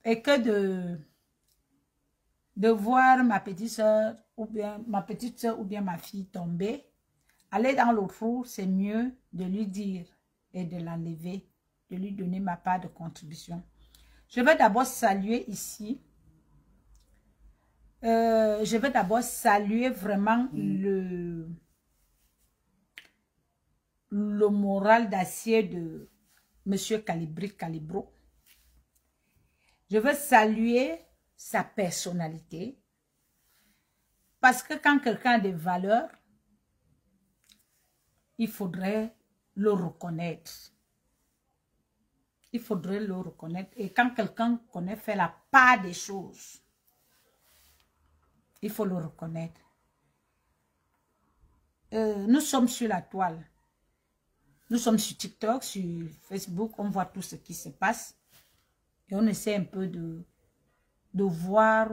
et que de voir ma petite soeur ou bien ma fille tomber, aller dans le trou, c'est mieux de lui dire et de l'enlever, de lui donner ma part de contribution. Je vais d'abord saluer ici. Je vais d'abord saluer vraiment le moral d'acier de Monsieur Calibro. Je veux saluer sa personnalité. Parce que quand quelqu'un a des valeurs, il faudrait le reconnaître. Il faudrait le reconnaître. Et quand quelqu'un connaît faire la part des choses, il faut le reconnaître. Nous sommes sur la toile. Nous sommes sur TikTok, sur Facebook. On voit tout ce qui se passe. Et on essaie un peu de voir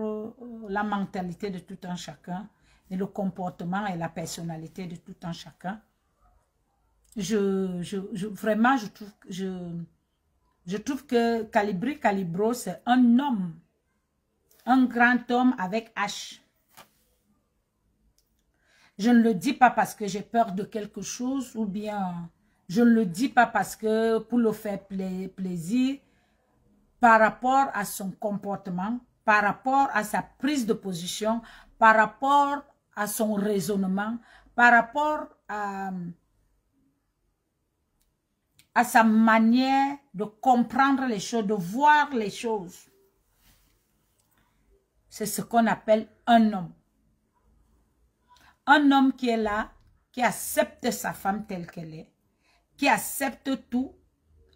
la mentalité de tout un chacun et le comportement et la personnalité de tout un chacun. Vraiment, je trouve que Calibro, c'est un homme, un grand homme avec H. Je ne le dis pas parce que j'ai peur de quelque chose ou bien je ne le dis pas parce que pour le faire plaisir, par rapport à son comportement, par rapport à sa prise de position, par rapport à son raisonnement, par rapport à sa manière de comprendre les choses, de voir les choses. C'est ce qu'on appelle un homme. Un homme qui est là, qui accepte sa femme telle qu'elle est, qui accepte tout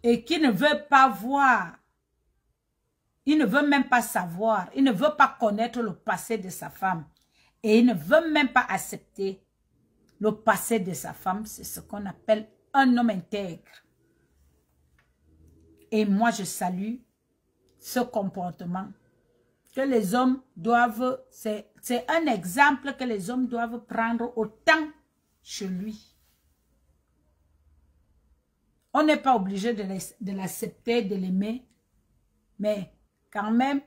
et qui ne veut pas voir, il ne veut même pas savoir, il ne veut pas connaître le passé de sa femme et il ne veut même pas accepter le passé de sa femme. C'est ce qu'on appelle un homme intègre. Et moi, je salue ce comportement que les hommes doivent, c'est un exemple que les hommes doivent prendre autant chez lui. On n'est pas obligé de l'accepter, de l'aimer, mais quand même,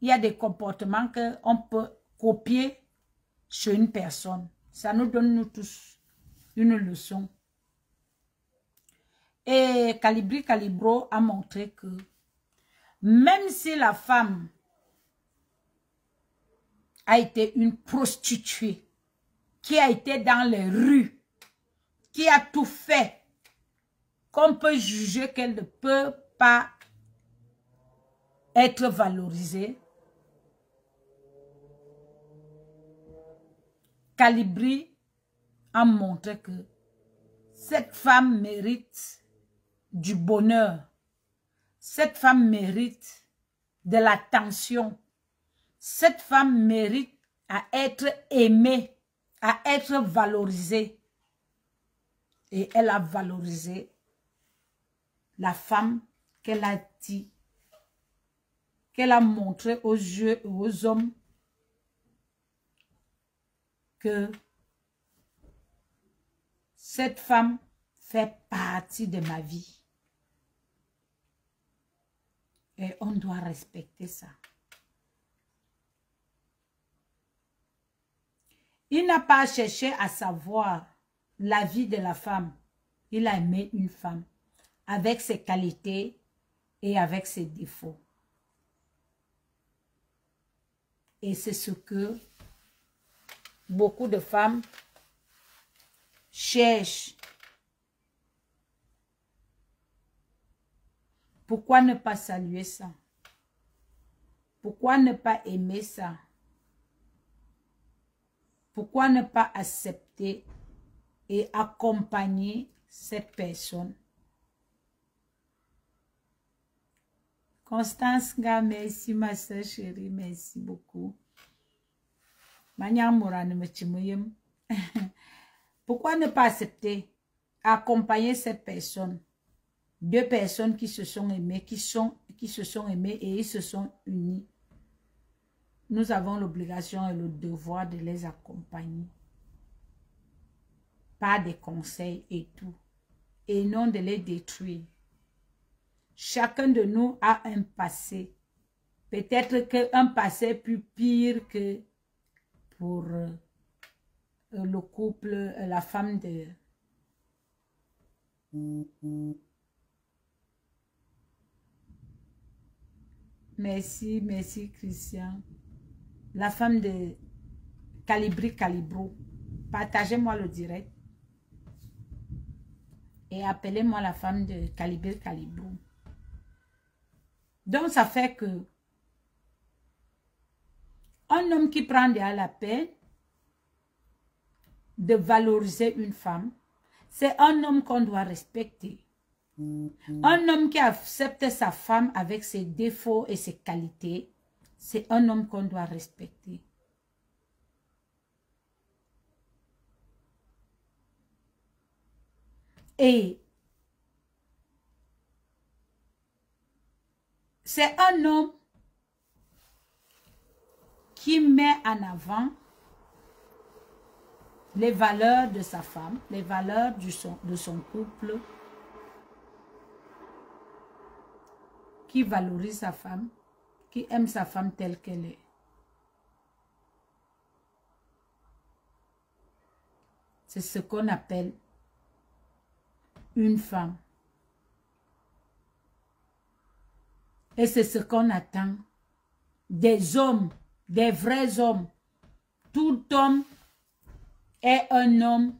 il y a des comportements qu'on peut copier chez une personne. Ça nous donne, nous tous, une leçon. Et Calibro a montré que même si la femme a été une prostituée, qui a été dans les rues, qui a tout fait, qu'on peut juger qu'elle ne peut pas être valorisée, Calibri a montré que cette femme mérite du bonheur. Cette femme mérite de l'attention. Cette femme mérite à être aimée, à être valorisée. Et elle a valorisé la femme qu'elle a dit, qu'elle a montré aux yeux et aux hommes que cette femme fait partie de ma vie. Et on doit respecter ça. Il n'a pas cherché à savoir la vie de la femme. Il a aimé une femme avec ses qualités et avec ses défauts. Et c'est ce que beaucoup de femmes cherchent. Pourquoi ne pas saluer ça? Pourquoi ne pas aimer ça? Pourquoi ne pas accepter et accompagner cette personne? Constance, merci ma soeur chérie, merci beaucoup. Pourquoi ne pas accepter, accompagner cette personne? Deux personnes qui se sont aimées, qui se sont aimées et ils se sont unis. Nous avons l'obligation et le devoir de les accompagner. Pas des conseils et tout. Et non de les détruire. Chacun de nous a un passé. Peut-être qu'un passé plus pire que pour le couple, la femme de... Merci, merci Christian. La femme de Calibri Calibro. Partagez-moi le direct. Et appelez-moi la femme de Calibri Calibro. Donc ça fait que un homme qui prend déjà la peine de valoriser une femme, c'est un homme qu'on doit respecter. Un homme qui accepte sa femme avec ses défauts et ses qualités, c'est un homme qu'on doit respecter. Et c'est un homme qui met en avant les valeurs de sa femme, les valeurs de son couple, qui valorise sa femme, qui aime sa femme telle qu'elle est. C'est ce qu'on appelle une femme. Et c'est ce qu'on attend des hommes, des vrais hommes. Tout homme est un homme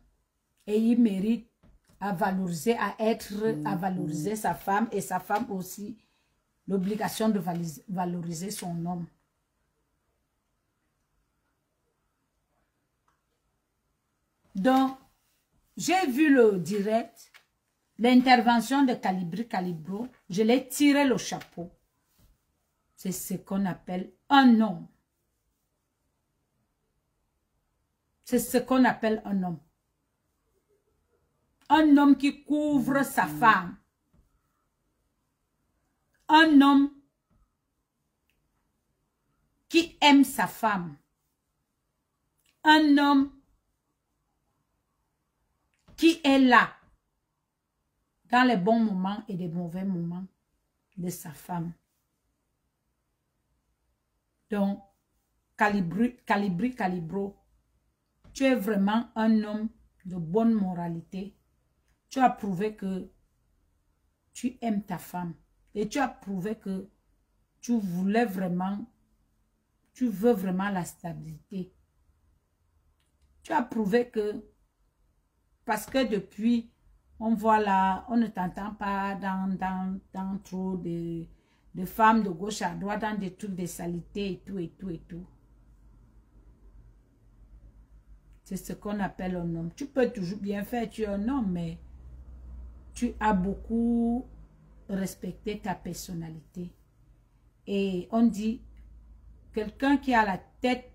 et il mérite à valoriser, à valoriser sa femme, et sa femme aussi l'obligation de valoriser son homme. Donc, j'ai vu le direct, l'intervention de Calibri Calibro, je l'ai tiré le chapeau. C'est ce qu'on appelle un homme. C'est ce qu'on appelle un homme. Un homme qui couvre sa femme. Un homme qui aime sa femme. Un homme qui est là dans les bons moments et les mauvais moments de sa femme. Donc, Calibri Calibro, tu es vraiment un homme de bonne moralité. Tu as prouvé que tu aimes ta femme. Et tu as prouvé que tu veux vraiment la stabilité. Tu as prouvé que, parce que depuis, on voit là, on ne t'entend pas dans trop de femmes de gauche à droite, dans des trucs de saleté et tout, et tout, et tout. C'est ce qu'on appelle un homme. Tu peux toujours bien faire, tu es un homme, mais tu as beaucoup respecté ta personnalité. Et on dit, quelqu'un qui a la tête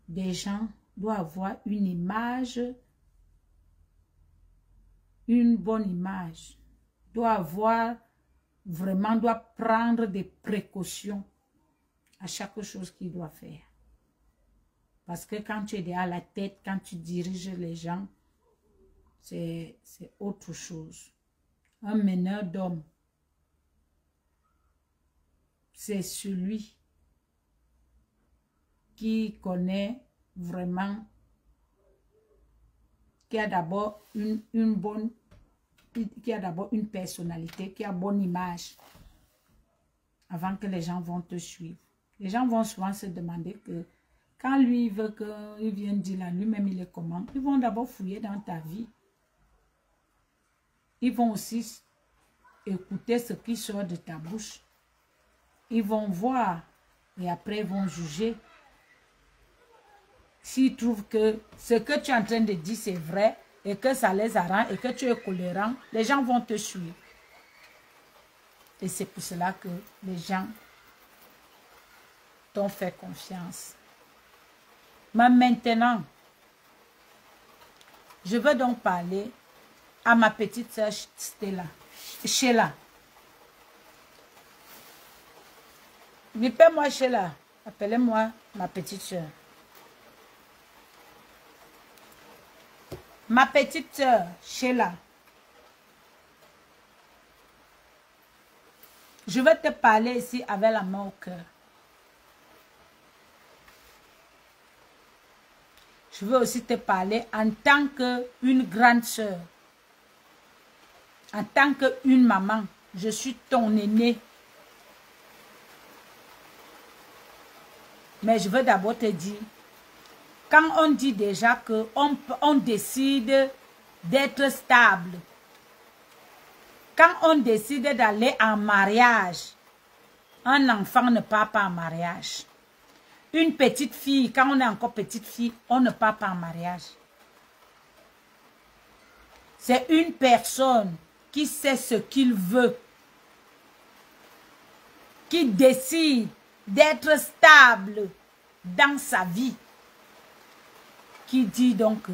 des gens doit avoir une image, une bonne image, doit prendre des précautions à chaque chose qu'il doit faire. Parce que quand tu es à la tête, quand tu diriges les gens, c'est autre chose. Un meneur d'hommes, c'est celui qui connaît vraiment, qui a d'abord une personnalité, qui a bonne image, avant que les gens vont te suivre. Les gens vont souvent se demander que quand lui il veut qu'il vienne dire là, lui-même il est comment, ils vont d'abord fouiller dans ta vie. Ils vont aussi écouter ce qui sort de ta bouche. Ils vont voir et après ils vont juger. S'ils trouvent que ce que tu es en train de dire c'est vrai et que ça les arrange et que tu es colérant, les gens vont te suivre. Et c'est pour cela que les gens t'ont fait confiance. Mais maintenant, je veux donc parler à ma petite sœur Sheila. Appelez-moi Sheila. Appelez-moi ma petite sœur. Ma petite sœur Sheila. Je vais te parler ici avec la main au cœur. Je veux aussi te parler en tant qu'une grande sœur. En tant qu'une maman. Je suis ton aînée. Mais je veux d'abord te dire, quand on dit déjà qu'on décide d'être stable, quand on décide d'aller en mariage, un enfant ne part pas en mariage. Une petite fille, quand on est encore petite fille, on ne part pas en mariage. C'est une personne qui sait ce qu'il veut, qui décide d'être stable dans sa vie, qui dit donc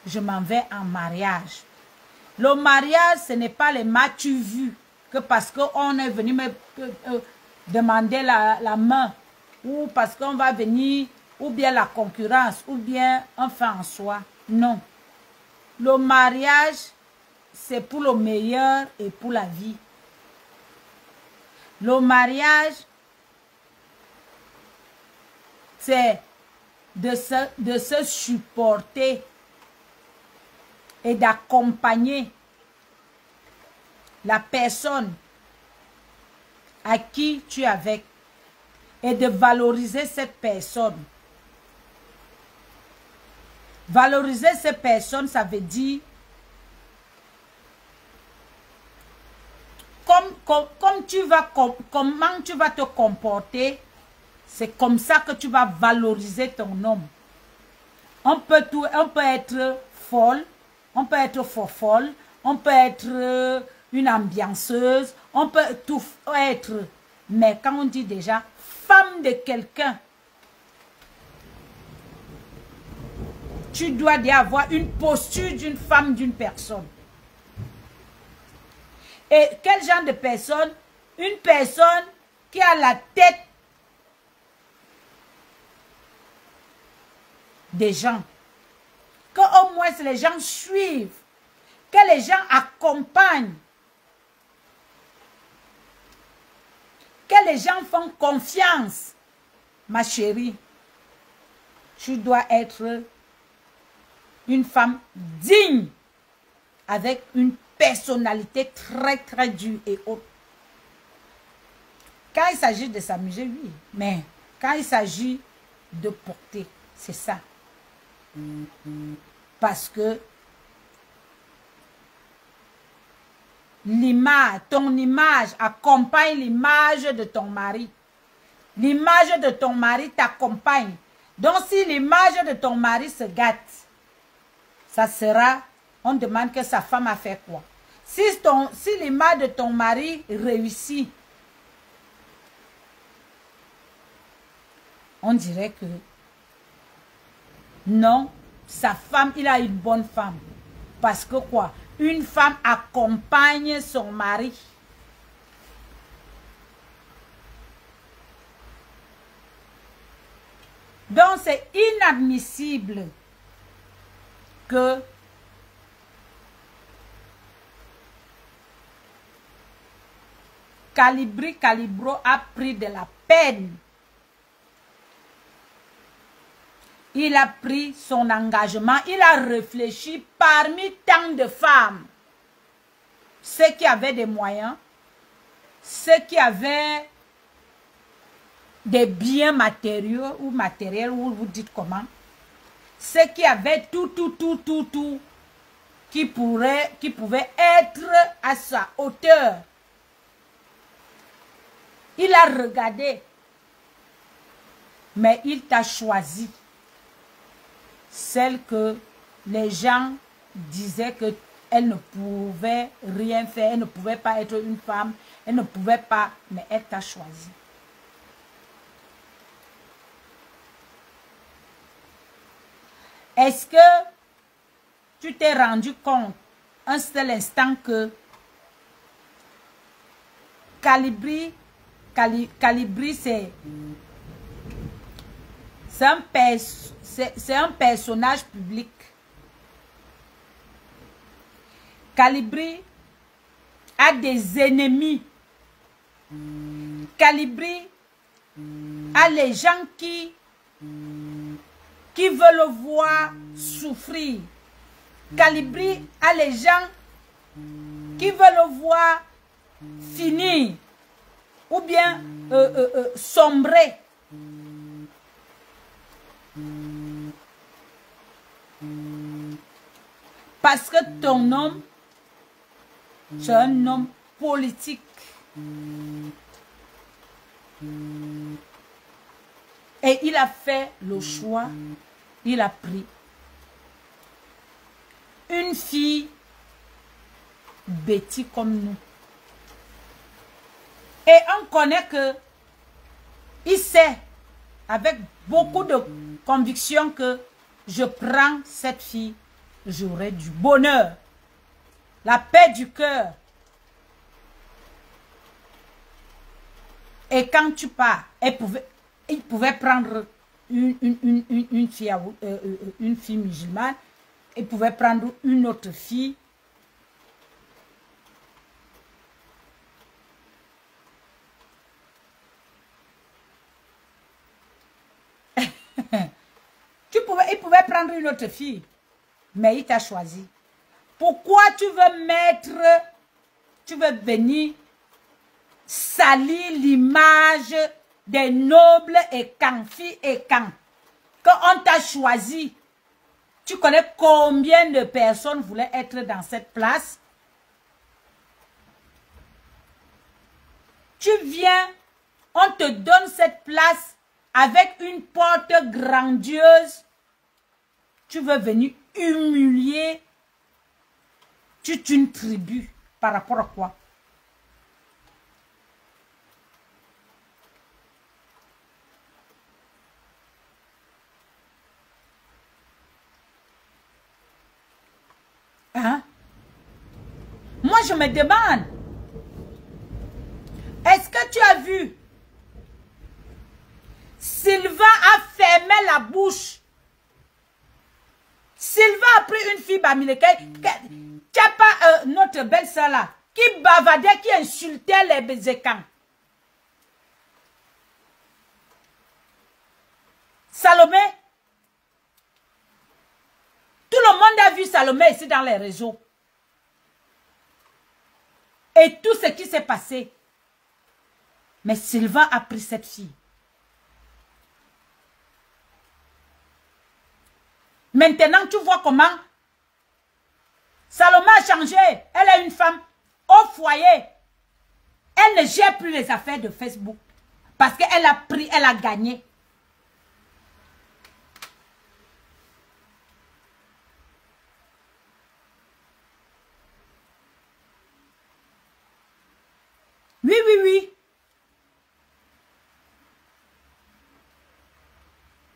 je m'en vais en mariage. Le mariage, ce n'est pas les m'as-tu vu, que parce qu'on est venu me demander la main, ou parce qu'on va venir, ou bien la concurrence, ou bien enfin en soi. Non. Le mariage, c'est pour le meilleur et pour la vie. Le mariage, c'est de se supporter et d'accompagner la personne à qui tu es avec et de valoriser cette personne. Valoriser cette personne, ça veut dire comment tu vas te comporter, c'est comme ça que tu vas valoriser ton homme. On peut être folle, on peut être folle, on peut être une ambianceuse, on peut tout être. Mais quand on dit déjà femme de quelqu'un, tu dois déjà avoir une posture d'une femme, d'une personne. Et quel genre de personne? Une personne qui a la tête des gens. Que au moins les gens suivent. Que les gens accompagnent. Que les gens font confiance. Ma chérie, tu dois être une femme digne. Avec une personnalité très très dure et haute. Quand il s'agit de s'amuser, oui. Mais quand il s'agit de porter, c'est ça. Parce que l'image, ton image accompagne l'image de ton mari. L'image de ton mari t'accompagne. Donc si l'image de ton mari se gâte, ça sera, on demande que sa femme a fait quoi. Si l'image de ton mari réussit, on dirait que non, sa femme, il a une bonne femme. Parce que quoi? Une femme accompagne son mari. Donc c'est inadmissible que Calibro a pris de la peine. Il a pris son engagement, il a réfléchi parmi tant de femmes. Ceux qui avaient des moyens, ceux qui avaient des biens matériaux ou matériels, ou vous dites comment, ceux qui avaient tout, qui pouvait être à sa hauteur. Il a regardé, mais il t'a choisi. Celle que les gens disaient qu'elle ne pouvait rien faire, elle ne pouvait pas être une femme, elle ne pouvait pas, mais elle t'a choisi. Est-ce que tu t'es rendu compte un seul instant que Calibri, c'est un personnage public. Calibri a des ennemis. Calibri a les gens qui veulent le voir souffrir. Calibri a les gens qui veulent le voir finir ou bien sombrer. Parce que ton homme, c'est un homme politique. Et il a fait le choix, il a pris une fille bêtise comme nous. Et on connaît que il sait avec beaucoup de conviction que je prends cette fille, j'aurai du bonheur, la paix du cœur. Et quand tu pars, il pouvait prendre une fille musulmane, il pouvait prendre une autre fille. Il pouvait prendre une autre fille, mais il t'a choisi. Pourquoi tu veux venir salir l'image des nobles et quand filles et quand on t'a choisi? Tu connais combien de personnes voulaient être dans cette place? Tu viens, on te donne cette place avec une porte grandiose. Tu veux venir humilier toute une tribu par rapport à quoi? Hein? Moi, je me demande, est-ce que tu as vu? Sylvain a fermé la bouche. Sylvain a pris une fille Bamileke. Tu n'as pas notre belle-sœur là, qui bavardait, qui insultait les Bézékans. Salomé. Tout le monde a vu Salomé ici dans les réseaux. Et tout ce qui s'est passé. Mais Sylvain a pris cette fille. Maintenant, tu vois comment Salomé a changé. Elle est une femme au foyer. Elle ne gère plus les affaires de Facebook. Parce qu'elle a pris, elle a gagné. Oui, oui, oui.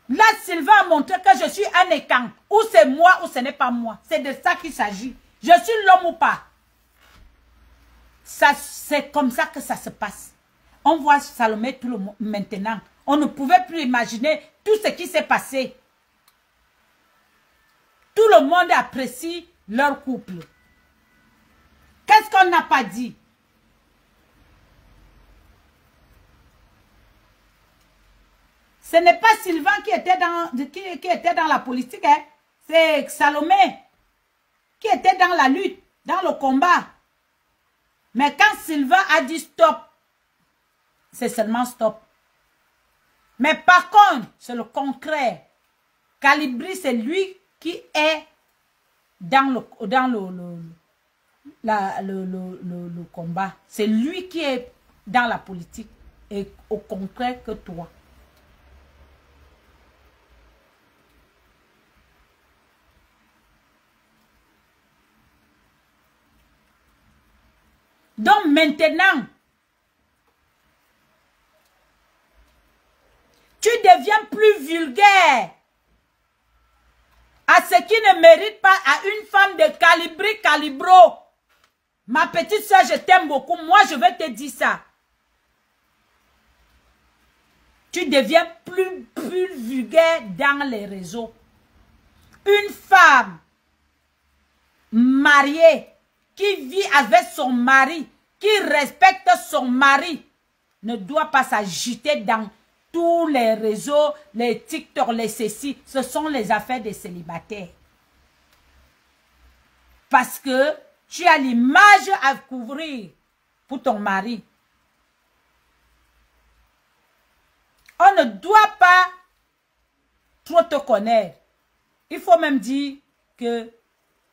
Là, Sylvain a montré que je suis un écan. Ou c'est moi ou ce n'est pas moi. C'est de ça qu'il s'agit. Je suis l'homme ou pas. C'est comme ça que ça se passe. On voit Salomé tout le monde maintenant. On ne pouvait plus imaginer tout ce qui s'est passé. Tout le monde apprécie leur couple. Qu'est-ce qu'on n'a pas dit? Ce n'est pas Sylvain qui était dans la politique, hein. C'est Salomé qui était dans la lutte, dans le combat. Mais quand Sylvain a dit stop, c'est seulement stop. Mais par contre, c'est le contraire. Calibri, c'est lui qui est dans le combat. C'est lui qui est dans la politique. Et au contraire que toi. Donc maintenant, tu deviens plus vulgaire à ce qui ne mérite pas à une femme de Calibri Calibro. Ma petite soeur, je t'aime beaucoup. Moi, je vais te dire ça. Tu deviens plus vulgaire dans les réseaux. Une femme mariée qui vit avec son mari, qui respecte son mari, ne doit pas s'agiter dans tous les réseaux, les TikTok, les ceci. Ce sont les affaires des célibataires. Parce que tu as l'image à couvrir pour ton mari. On ne doit pas trop te connaître. Il faut même dire que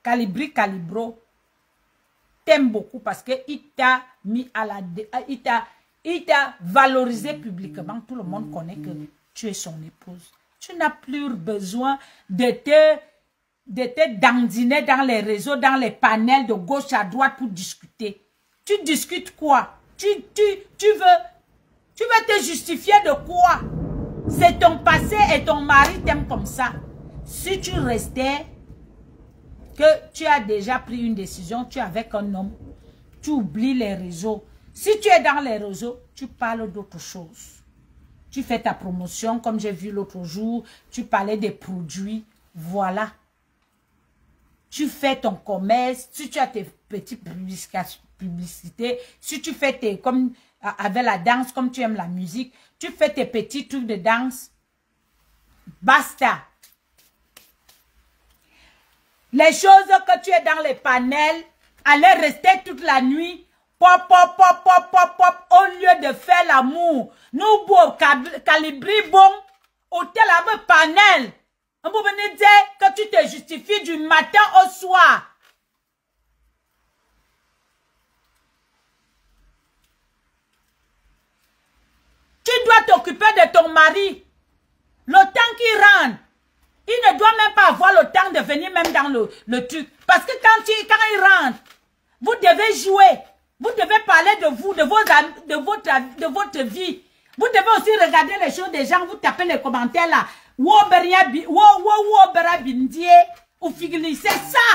Calibri Calibro t'aime beaucoup parce qu'il t'a mis à la... Il t'a valorisé publiquement. Tout le monde connaît que tu es son épouse. Tu n'as plus besoin de te dandiner dans les réseaux, dans les panels de gauche à droite pour discuter. Tu discutes quoi? Tu veux te justifier de quoi? C'est ton passé et ton mari t'aime comme ça. Si tu restais, que tu as déjà pris une décision, tu es avec un homme, tu oublies les réseaux. Si tu es dans les réseaux, tu parles d'autre chose. Tu fais ta promotion, comme j'ai vu l'autre jour, tu parlais des produits, voilà. Tu fais ton commerce, si tu as tes petites publicités, si tu fais tes, comme avec la danse, comme tu aimes la musique, tu fais tes petits trucs de danse, basta. Les choses que tu es dans les panels, allez rester toute la nuit, pop, pop, pop, pop, pop, pop, au lieu de faire l'amour. Nous, beau, calibri, bon, hôtel avec panel. On peut venir dire que tu te justifies du matin au soir. Tu dois t'occuper de ton mari. Le temps qu'il rentre, il ne doit même pas avoir le temps de venir même dans le truc. Parce que quand il rentre, vous devez jouer. Vous devez parler de vous, de votre vie. Vous devez aussi regarder les choses des gens. Vous tapez les commentaires là. C'est ça.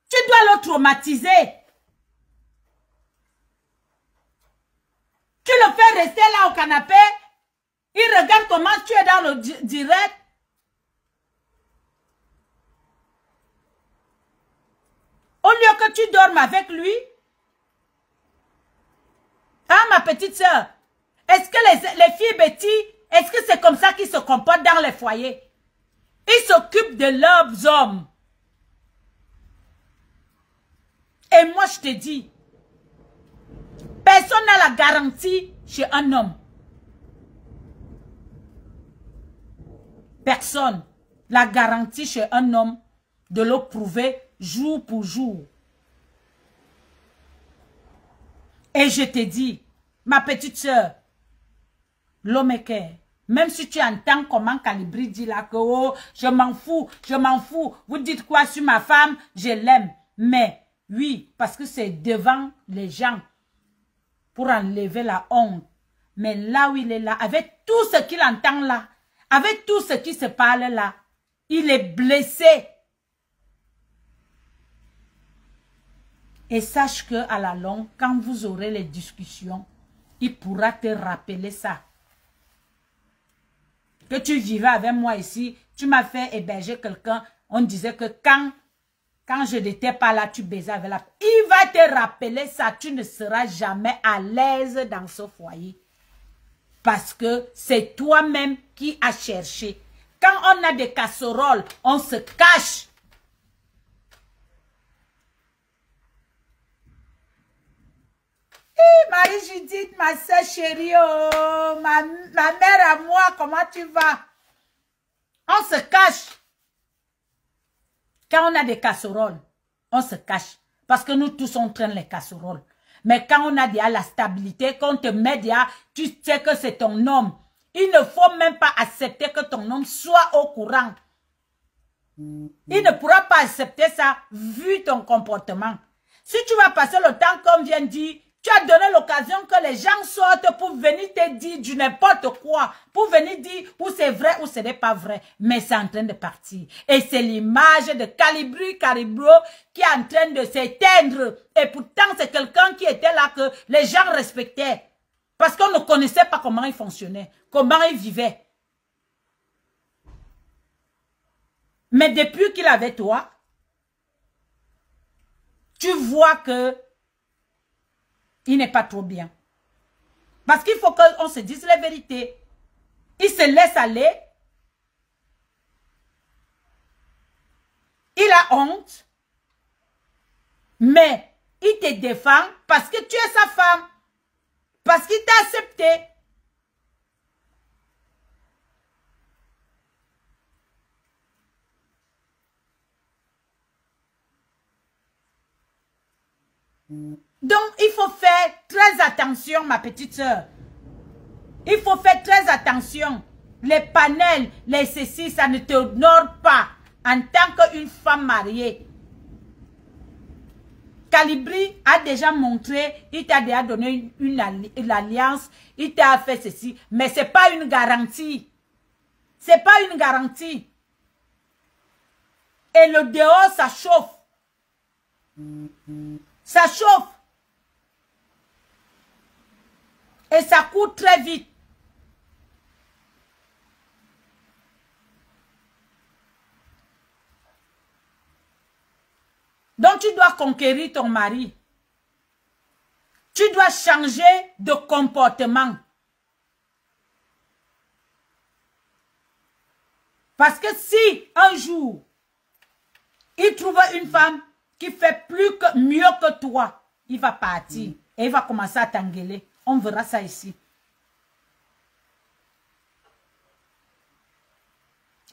Tu dois le traumatiser. Tu le fais rester là au canapé. Il regarde comment tu es dans le direct. Au lieu que tu dormes avec lui. Ah, ma petite soeur. Est-ce que les filles Betty, est-ce que c'est comme ça qu'ils se comportent dans les foyers? Ils s'occupent de leurs hommes. Et moi, je te dis, personne n'a la garantie chez un homme. Personne. La garantie chez un homme de le prouver jour pour jour. Et je te dis, ma petite soeur, l'homme est clair. Même si tu entends comment Calibri dit là que oh, je m'en fous, je m'en fous. Vous dites quoi sur ma femme? Je l'aime. Mais oui, parce que c'est devant les gens pour enlever la honte. Mais là où il est là, avec tout ce qu'il entend là, avec tout ce qui se parle là, il est blessé. Et sache que à la longue, quand vous aurez les discussions, il pourra te rappeler ça. Que tu vivais avec moi ici, tu m'as fait héberger quelqu'un, on disait que quand je n'étais pas là, tu baisais avec la... Il va te rappeler ça, tu ne seras jamais à l'aise dans ce foyer. Parce que c'est toi-même qui as cherché. Quand on a des casseroles, on se cache. Marie-Judith, ma soeur chérie, oh, ma mère à moi, comment tu vas? On se cache. Quand on a des casseroles, on se cache. Parce que nous tous, on traîne les casseroles. Mais quand on a déjà la stabilité, quand on te met déjà, tu sais que c'est ton homme. Il ne faut même pas accepter que ton homme soit au courant. Il ne pourra pas accepter ça vu ton comportement. Si tu vas passer le temps comme vient de dire, tu as donné l'occasion que les gens sortent pour venir te dire du n'importe quoi. Pour venir dire où c'est vrai ou ce n'est pas vrai. Mais c'est en train de partir. Et c'est l'image de Calibri Calibro qui est en train de s'éteindre. Et pourtant, c'est quelqu'un qui était là que les gens respectaient. Parce qu'on ne connaissait pas comment il fonctionnait. Comment il vivait. Mais depuis qu'il avait toi, tu vois que il n'est pas trop bien. Parce qu'il faut qu'on se dise la vérité. Il se laisse aller. Il a honte. Mais il te défend parce que tu es sa femme. Parce qu'il t'a accepté. Donc, il faut faire très attention, ma petite soeur. Il faut faire très attention. Les panels, les ceci, ça ne te honore pas en tant qu'une femme mariée. Calibri a déjà montré, il t'a déjà donné une alliance, il t'a fait ceci, mais ce n'est pas une garantie. Ce n'est pas une garantie. Et le dehors, ça chauffe. Ça chauffe. Et ça court très vite. Donc tu dois conquérir ton mari. Tu dois changer de comportement. Parce que si un jour, il trouve une femme qui fait mieux que toi, il va partir et il va commencer à t'engueuler. On verra ça ici.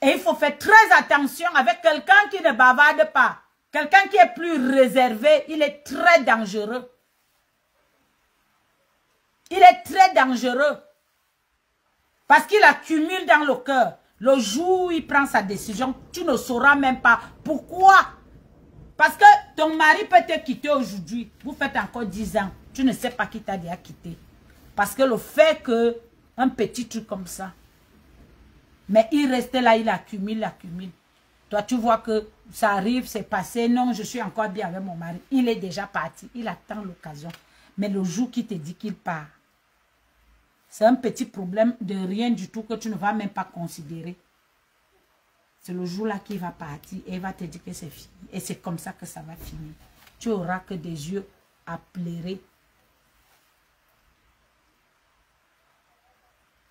Et il faut faire très attention avec quelqu'un qui ne bavarde pas. Quelqu'un qui est plus réservé, il est très dangereux. Il est très dangereux. Parce qu'il accumule dans le cœur. Le jour où il prend sa décision, tu ne sauras même pas pourquoi. Parce que ton mari peut te quitter aujourd'hui. Vous faites encore 10 ans. Tu ne sais pas qui t'a déjà quitté. Parce que le fait que un petit truc comme ça. Mais il reste là, il accumule, il accumule. Toi, tu vois que ça arrive, c'est passé. Non, je suis encore bien avec mon mari. Il est déjà parti. Il attend l'occasion. Mais le jour qu'il te dit qu'il part, c'est un petit problème de rien du tout que tu ne vas même pas considérer. C'est le jour-là qu'il va partir et il va te dire que c'est fini. Et c'est comme ça que ça va finir. Tu auras que des yeux à pleurer.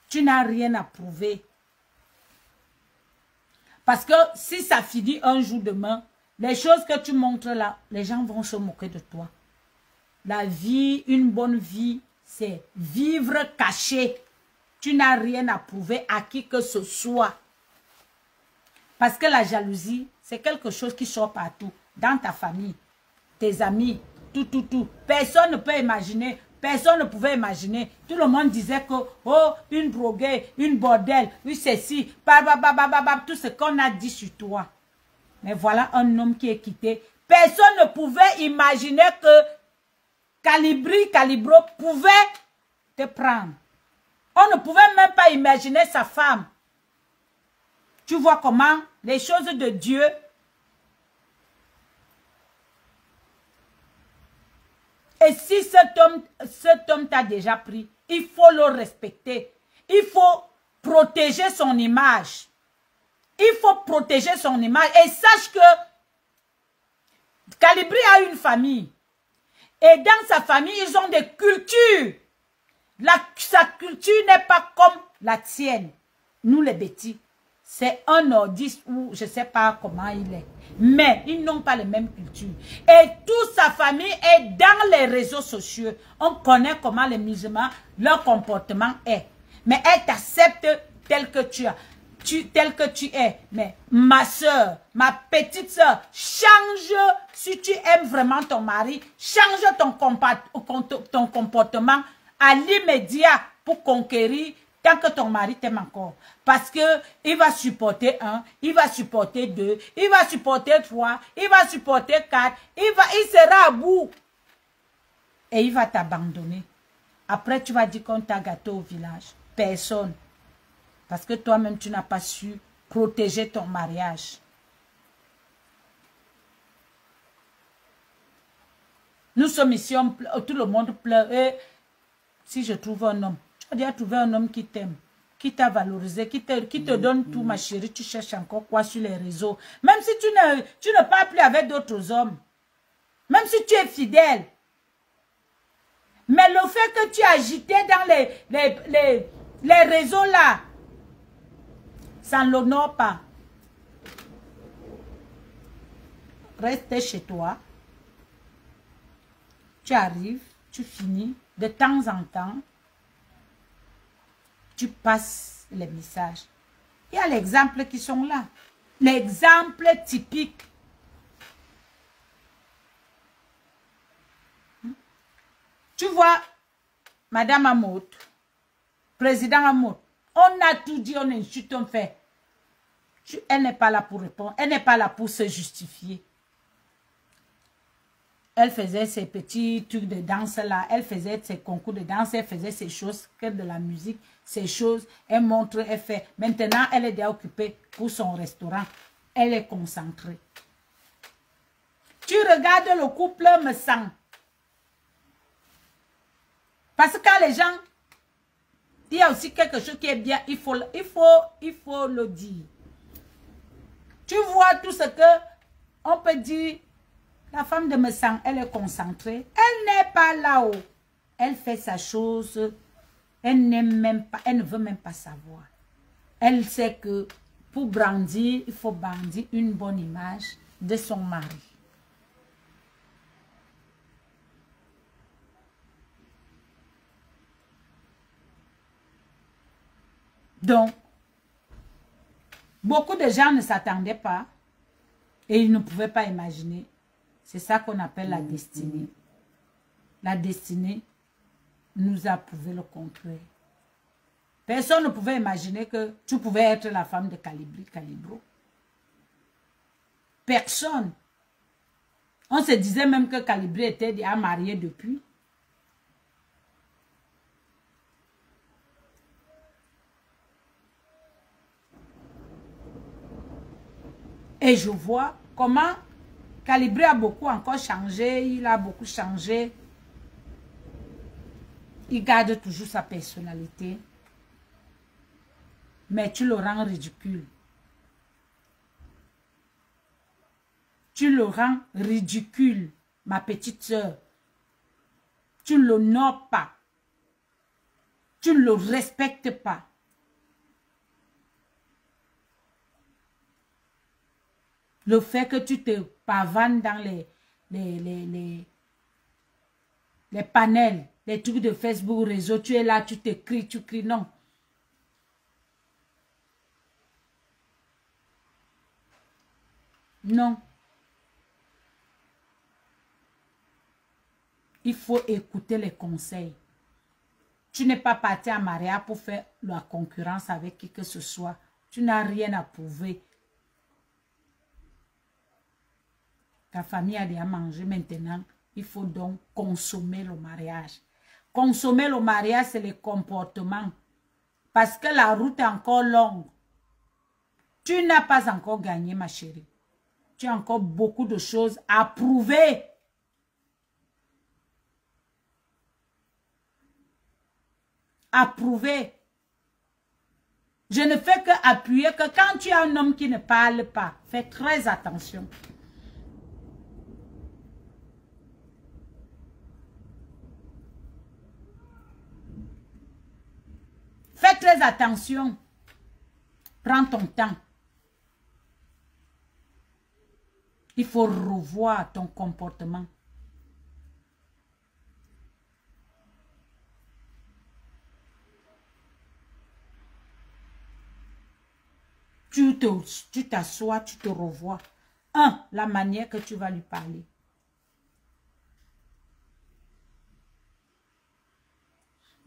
Tu n'as rien à prouver. Parce que si ça finit un jour demain, les choses que tu montres là, les gens vont se moquer de toi. La vie, une bonne vie, c'est vivre caché. Tu n'as rien à prouver à qui que ce soit. Parce que la jalousie, c'est quelque chose qui sort partout. Dans ta famille, tes amis, tout. Personne ne peut imaginer. Personne ne pouvait imaginer. Tout le monde disait que, oh, une droguée, une bordel, oui, ceci, tout ce qu'on a dit sur toi. Mais voilà un homme qui est quitté. Personne ne pouvait imaginer que Calibro pouvait te prendre. On ne pouvait même pas imaginer sa femme. Tu vois comment les choses de Dieu. Et si cet homme t'a déjà pris, il faut le respecter. Il faut protéger son image. Il faut protéger son image. Et sache que Calibri a une famille. Et dans sa famille, ils ont des cultures. Sa culture n'est pas comme la tienne. Nous les bêtis. C'est un nordiste ou je ne sais pas comment il est. Mais ils n'ont pas les mêmes cultures. Et toute sa famille est dans les réseaux sociaux. On connaît comment les musulmans, leur comportement est. Mais elle t'accepte tel que tu as. Tel que tu es. Mais ma soeur, ma petite soeur, change, si tu aimes vraiment ton mari, change ton comportement à l'immédiat pour conquérir tant que ton mari t'aime encore. Parce que il va supporter 1, il va supporter 2, il va supporter 3, il va supporter 4, il sera à bout. Et il va t'abandonner. Après, tu vas dire qu'on t'a gâté au village. Personne. Parce que toi-même, tu n'as pas su protéger ton mariage. Nous sommes ici, tout le monde pleure. Et si je trouve un homme, tu as déjà trouvé un homme qui t'aime, qui t'a valorisé, qui te donne tout, ma chérie. Tu cherches encore quoi sur les réseaux? Même si tu ne parles plus avec d'autres hommes. Même si tu es fidèle. Mais le fait que tu as agité dans les réseaux là, ça ne l'honore pas. Reste chez toi. Tu arrives, tu finis. De temps en temps, tu passes les messages. Il y a les exemples qui sont là. L'exemple typique. Tu vois, Madame Amot, Président Amot, on a tout dit, on insulte, on fait. Elle n'est pas là pour répondre. Elle n'est pas là pour se justifier. Elle faisait ses petits trucs de danse là. Elle faisait ses concours de danse. Elle faisait ses choses, que de la musique, ses choses. Elle montre, elle fait. Maintenant, elle est déjà occupée pour son restaurant. Elle est concentrée. Tu regardes le couple me sent. Parce que quand les gens, il y a aussi quelque chose qui est bien, il faut le dire. Tu vois tout ce que on peut dire. La femme de Messang, elle est concentrée. Elle n'est pas là-haut. Elle fait sa chose. Elle n'aime même pas, elle ne veut même pas savoir. Elle sait que pour brandir, il faut brandir une bonne image de son mari. Donc, beaucoup de gens ne s'attendaient pas et ils ne pouvaient pas imaginer. C'est ça qu'on appelle la destinée. La destinée nous a prouvé le contraire. Personne ne pouvait imaginer que tu pouvais être la femme de Calibro. Personne. On se disait même que Calibro était déjà marié depuis. Et je vois comment Calibré a beaucoup encore changé, il a beaucoup changé. Il garde toujours sa personnalité. Mais tu le rends ridicule. Tu le rends ridicule, ma petite sœur. Tu ne l'honores pas. Tu ne le respectes pas. Le fait que tu te pavanes dans les panels, les trucs de Facebook, réseau, tu es là, tu t'écris, tu cries, non. Non. Il faut écouter les conseils. Tu n'es pas parti à Maria pour faire la concurrence avec qui que ce soit. Tu n'as rien à prouver. Ta famille a déjà mangé maintenant. Il faut donc consommer le mariage. Consommer le mariage, c'est le comportement. Parce que la route est encore longue. Tu n'as pas encore gagné, ma chérie. Tu as encore beaucoup de choses à prouver. À prouver. Je ne fais que appuyer que quand tu as un homme qui ne parle pas, fais très attention. Fais très attention. Prends ton temps. Il faut revoir ton comportement. Tu t'assois, tu te revois. La manière que tu vas lui parler.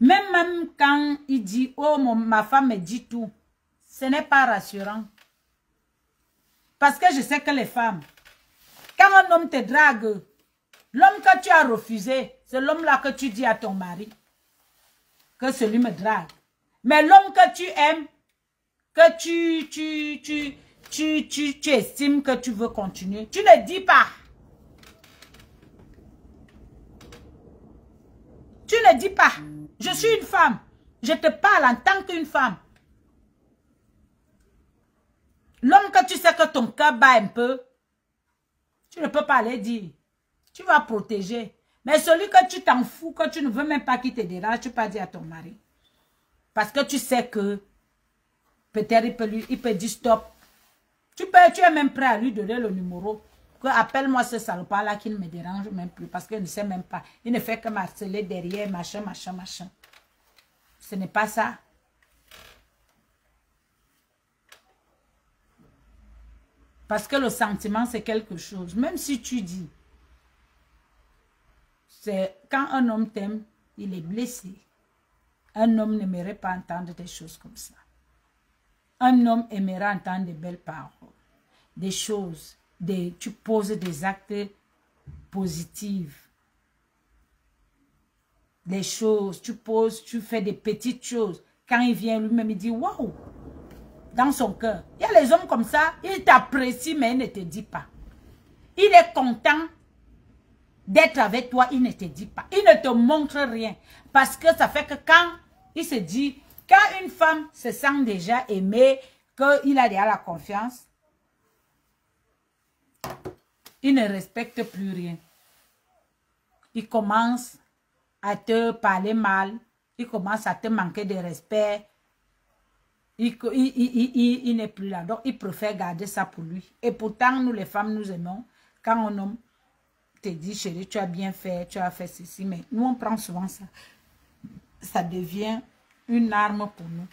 Même quand il dit, oh, ma femme me dit tout, ce n'est pas rassurant. Parce que je sais que les femmes, quand un homme te drague, l'homme que tu as refusé, c'est l'homme-là que tu dis à ton mari que celui me drague. Mais l'homme que tu aimes, que tu estimes que tu veux continuer, tu ne dis pas. Tu ne dis pas. Je suis une femme. Je te parle en tant qu'une femme. L'homme que tu sais que ton cœur bat un peu, tu ne peux pas aller dire. Tu vas protéger. Mais celui que tu t'en fous, que tu ne veux même pas qu'il te dérange, tu peux pas dire à ton mari. Parce que tu sais que peut-être il peut dire stop. Tu es même prêt à lui donner le numéro. Que appelle-moi ce salopard là qui ne me dérange même plus. Parce qu'il ne sait même pas. Il ne fait que marceler derrière, machin, machin, machin. Ce n'est pas ça. Parce que le sentiment, c'est quelque chose. Même si tu dis, c'est quand un homme t'aime, il est blessé. Un homme n'aimerait pas entendre des choses comme ça. Un homme aimerait entendre de belles paroles, des choses, tu poses des actes positifs. Des choses, tu fais des petites choses. Quand il vient lui-même, il dit, waouh, dans son cœur. Il y a les hommes comme ça, ils t'apprécient, mais ils ne te disent pas. Il est content d'être avec toi, il ne te dit pas. Il ne te montre rien. Parce que ça fait que quand il se dit, quand une femme se sent déjà aimée, qu'il a déjà la confiance, il ne respecte plus rien. Il commence à te parler mal, il commence à te manquer de respect. Il n'est plus là. Donc, il préfère garder ça pour lui. Et pourtant, nous les femmes, nous aimons. Quand un homme te dit, chérie, tu as bien fait, tu as fait ceci. Mais nous, on prend souvent ça. Ça devient une arme pour nous.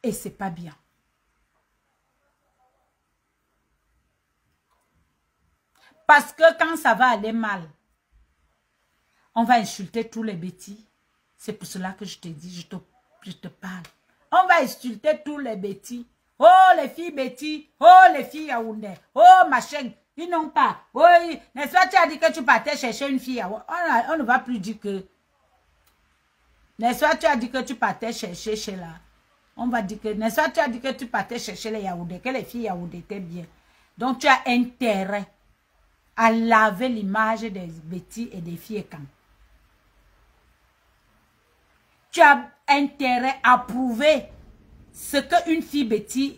Et c'est pas bien. Parce que quand ça va aller mal, on va insulter tous les bêtis. C'est pour cela que je te dis, je te parle. On va insulter tous les bêtis. Oh, les filles bêtis. Oh, les filles Yaoundé. Oh, machin. Ils n'ont pas. Oh, n'est-ce pas, tu as dit que tu partais chercher une fille. On ne va plus dire que. N'est-ce pas, tu as dit que tu partais chercher chez là. On va dire que. N'est-ce pas, tu as dit que tu partais chercher les Yaoundé. Que les filles Yaoundé étaient bien. Donc, tu as intérêt à laver l'image des bêtis et des filles quand. Tu as intérêt à prouver ce qu'une fille bêtise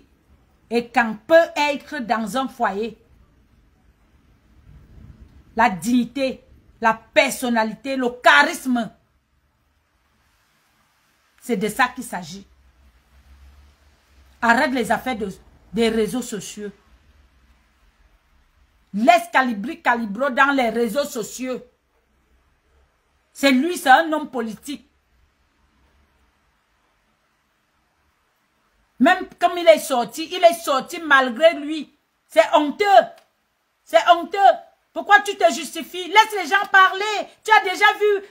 et quand peut être dans un foyer. La dignité, la personnalité, le charisme. C'est de ça qu'il s'agit. Arrête les affaires des réseaux sociaux. Laisse Calibro dans les réseaux sociaux. C'est lui, c'est un homme politique. Même comme il est sorti malgré lui. C'est honteux. C'est honteux. Pourquoi tu te justifies? Laisse les gens parler. Tu as déjà vu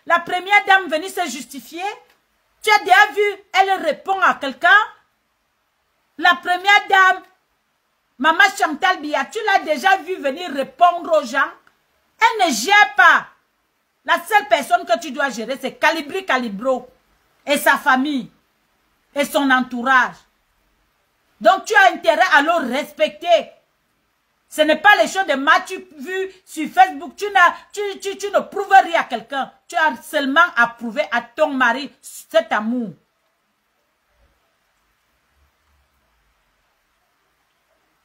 la première dame venir se justifier? Tu as déjà vu, elle répond à quelqu'un? La première dame, Maman Chantal Biya, tu l'as déjà vu venir répondre aux gens? Elle ne gère pas. La seule personne que tu dois gérer, c'est Calibro et sa famille. Et son entourage. Donc tu as intérêt à le respecter. Ce n'est pas les choses de match vues sur Facebook. Tu ne prouves rien à quelqu'un. Tu as seulement à prouver à ton mari cet amour.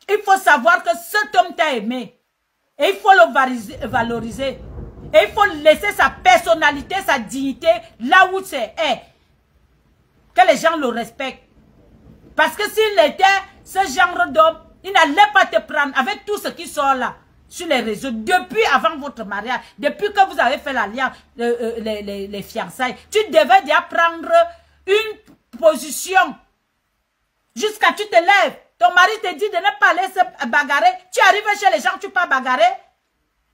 Il faut savoir que cet homme t'a aimé. Et il faut le valoriser. Et il faut laisser sa personnalité, sa dignité là où c'est. Que les gens le respectent. Parce que s'il était ce genre d'homme, il n'allait pas te prendre avec tout ce qui sort là, sur les réseaux, depuis avant votre mariage, depuis que vous avez fait l'alliance, les fiançailles. Tu devais déjà prendre une position jusqu'à ce que tu te lèves. Ton mari te dit de ne pas aller se bagarrer. Tu arrives chez les gens, tu peux bagarrer.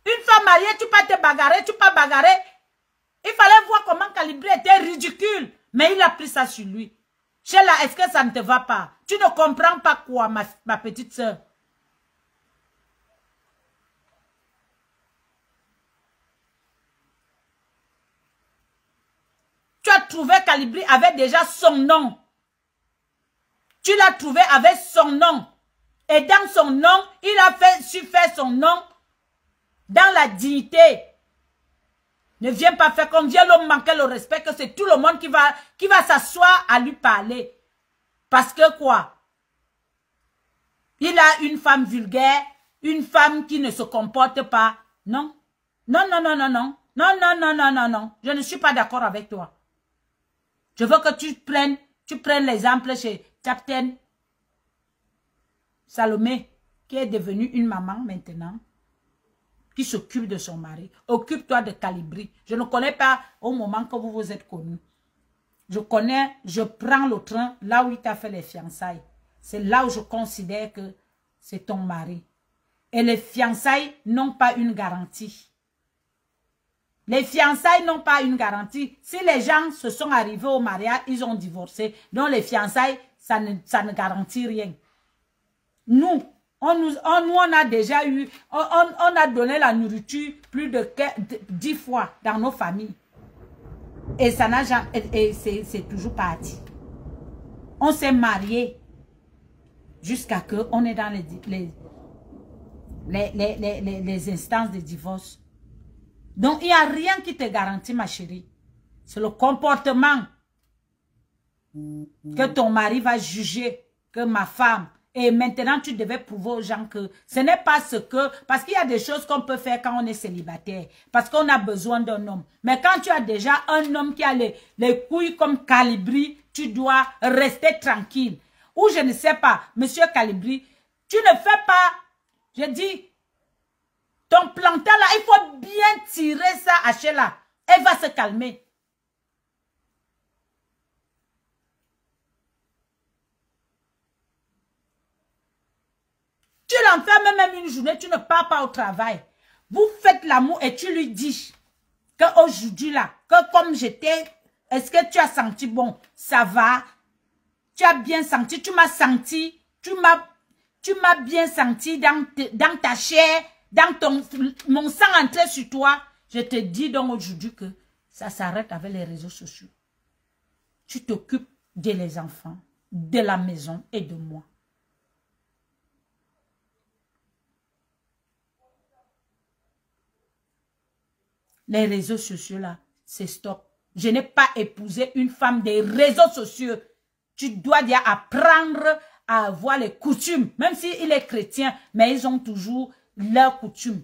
Une femme mariée, tu peux te bagarrer, tu peux bagarrer. Il fallait voir comment Calibré était ridicule. Mais il a pris ça sur lui. Sheila, est-ce que ça ne te va pas? Tu ne comprends pas quoi, ma petite soeur? Tu as trouvé Calibri avec déjà son nom. Tu l'as trouvé avec son nom. Et dans son nom, il a su faire son nom dans la dignité. Ne viens pas faire comme vient l'homme manquer le respect, que c'est tout le monde qui va s'asseoir à lui parler. Parce que quoi? Il a une femme vulgaire, une femme qui ne se comporte pas. Non. Non, non, non, non, non. Non, non, non, non, non, non. Je ne suis pas d'accord avec toi. Je veux que tu prennes l'exemple chez Captain Salomé, qui est devenue une maman maintenant, qui s'occupe de son mari. Occupe-toi de Calibri. Je ne connais pas au moment que vous vous êtes connus. Je prends le train là où il t'a fait les fiançailles. C'est là où je considère que c'est ton mari. Et les fiançailles n'ont pas une garantie. Les fiançailles n'ont pas une garantie. Si les gens se sont arrivés au mariage, ils ont divorcé. Donc les fiançailles, ça ne garantit rien. Nous, on a déjà eu, on a donné la nourriture plus de 10 fois dans nos familles. Et ça n'a jamais, et c'est toujours parti. On s'est mariés jusqu'à que on est dans les instances de divorce. Donc, il n'y a rien qui te garantit, ma chérie. C'est le comportement que ton mari va juger que ma femme. Et maintenant, tu devais prouver aux gens que ce n'est pas ce que... Parce qu'il y a des choses qu'on peut faire quand on est célibataire. Parce qu'on a besoin d'un homme. Mais quand tu as déjà un homme qui a les couilles comme Calibri, tu dois rester tranquille. Ou je ne sais pas, monsieur Calibri, tu ne fais pas... Je dis... Ton plantain là, il faut bien tirer ça à Sheila. Elle va se calmer. Tu l'enfermes même une journée, tu ne pars pas au travail. Vous faites l'amour et tu lui dis qu'aujourd'hui là, que comme j'étais, est-ce que tu as senti bon? Ça va? Tu as bien senti? Tu m'as senti? Tu m'as bien senti dans ta chair? Dans mon sang entré sur toi, je te dis donc aujourd'hui que ça s'arrête avec les réseaux sociaux. Tu t'occupes de les enfants, de la maison et de moi. Les réseaux sociaux là, c'est stop. Je n'ai pas épousé une femme des réseaux sociaux. Tu dois déjà apprendre à avoir les coutumes, même s'il est chrétien, mais ils ont toujours leurs coutumes.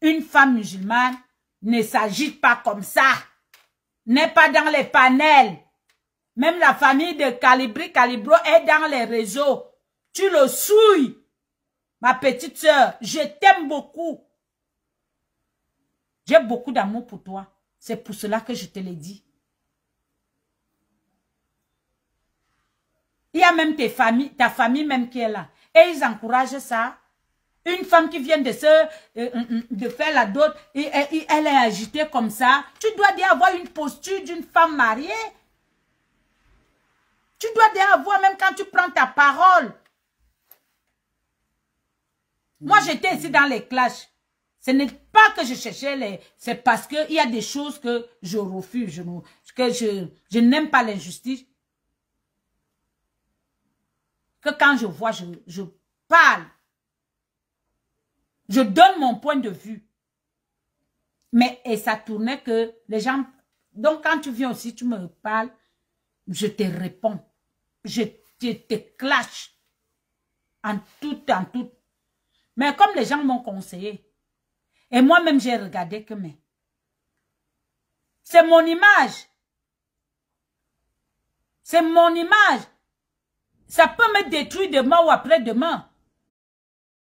Une femme musulmane ne s'agite pas comme ça. N'est pas dans les panels. Même la famille de Calibro est dans les réseaux. Tu le souilles. Ma petite sœur, je t'aime beaucoup. J'ai beaucoup d'amour pour toi. C'est pour cela que je te l'ai dit. Il y a même ta famille même qui est là. Et ils encouragent ça. Une femme qui vient de faire la dot, et elle est agitée comme ça. Tu dois déjà avoir une posture d'une femme mariée. Tu dois déjà avoir, même quand tu prends ta parole. Moi, j'étais ici dans les clashs. Ce n'est pas que je cherchais les... C'est parce qu'il y a des choses que je refuse, que je n'aime pas l'injustice. Que quand je vois, je parle. Je donne mon point de vue. Mais, et ça tournait que les gens... Donc, quand tu viens aussi, tu me parles, je te réponds. Je te clash. En tout. Mais comme les gens m'ont conseillé, et moi-même, j'ai regardé que, mais... C'est mon image. C'est mon image. Ça peut me détruire demain ou après-demain.